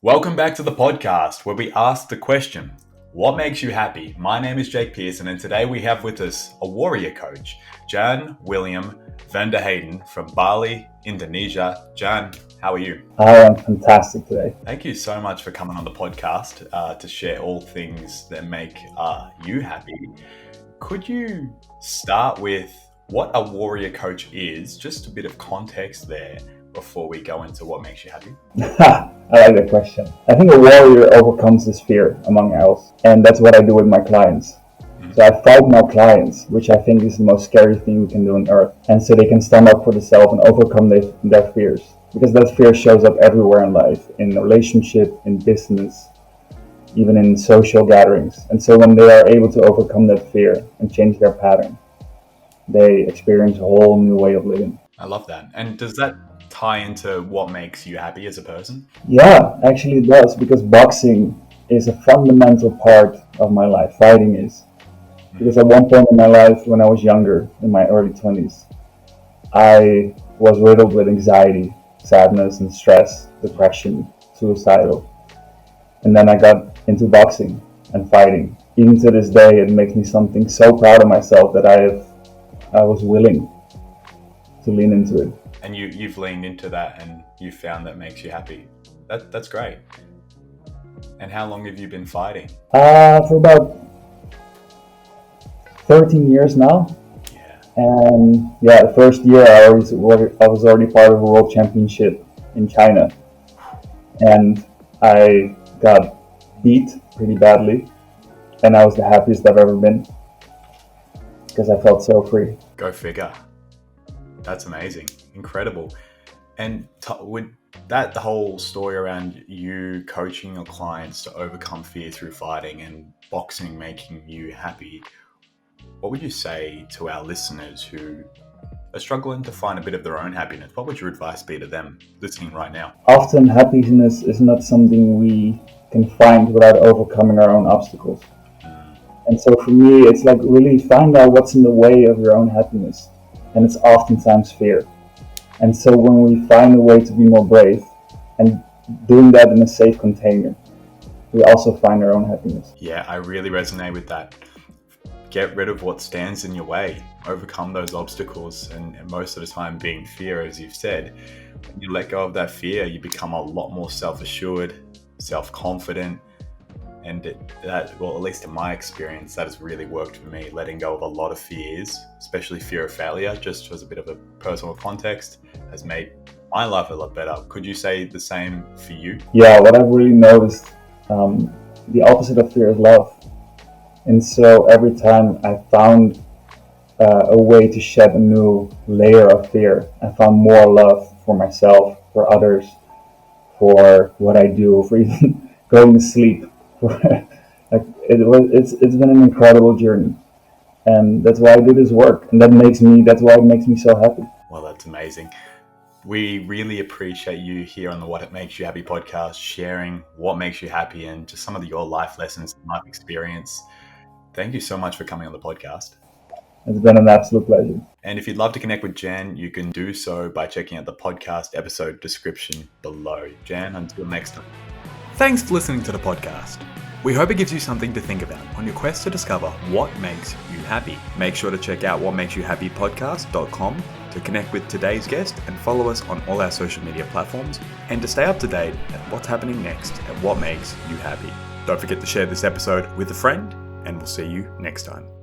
Welcome back to the podcast where we ask the question, what makes you happy? My name is Jake Pearson and today we have with us a warrior coach, Jan-Willem van der Heiden from Bali, Indonesia. Jan, how are you? I am fantastic today. Thank you so much for coming on the podcast to share all things that make you happy. Could you start with what a warrior coach is? Just a bit of context there before we go into what makes you happy. I like that question. I think a warrior overcomes this fear, among else, and that's what I do with my clients. So I fight my clients, which I think is the most scary thing we can do on earth, and so they can stand up for themselves and overcome their fears. Because that fear shows up everywhere in life, in relationship, in business, even in social gatherings. And so when they are able to overcome that fear and change their pattern, they experience a whole new way of living. I love that. And does that tie into what makes you happy as a person? Yeah, actually it does, because boxing is a fundamental part of my life. Fighting is. Because at one point in my life, when I was younger, in my early 20s, I was riddled with anxiety, sadness and stress, depression, suicidal. And then I got into boxing and fighting. Even to this day, it makes me something so proud of myself that I was willing to lean into it. And you've leaned into that and you found that makes you happy. That's great. And how long have you been fighting? For about 13 years now. Yeah. And yeah, the first year I was already part of a world championship in China. And I got beat pretty badly. And I was the happiest I've ever been. Because I felt so free. Go figure. That's amazing. Incredible. And with that, the whole story around you coaching your clients to overcome fear through fighting and boxing making you happy, what would you say to our listeners who are struggling to find a bit of their own happiness? What would your advice be to them listening right now? Often happiness is not something we can find without overcoming our own obstacles. And so for me, it's like really find out what's in the way of your own happiness. And it's oftentimes fear. And so when we find a way to be more brave and doing that in a safe container, we also find our own happiness. Yeah, I really resonate with that. Get rid of what stands in your way, overcome those obstacles, and most of the time being fear, as you've said. When you let go of that fear, you become a lot more self-assured, self-confident, and at least in my experience, that has really worked for me, letting go of a lot of fears, especially fear of failure, just as a bit of a personal context, has made my life a lot better. Could you say the same for you? Yeah, what I've really noticed, the opposite of fear is love. And so every time I found a way to shed a new layer of fear, I found more love for myself, for others, for what I do, for even going to sleep. It's been an incredible journey, and that's why I do this work, and that's why it makes me so happy. Well, that's amazing. We really appreciate you here on the What It Makes You Happy podcast, sharing what makes you happy and just some of your life lessons and life experience. Thank you so much for coming on the podcast. It's been an absolute pleasure. And if you'd love to connect with Jan, you can do so by checking out the podcast episode description below. Jan, until next time. Thanks for listening to the podcast. We hope it gives you something to think about on your quest to discover what makes you happy. Make sure to check out whatmakesyouhappypodcast.com to connect with today's guest and follow us on all our social media platforms and to stay up to date at what's happening next at What Makes You Happy. Don't forget to share this episode with a friend, and we'll see you next time.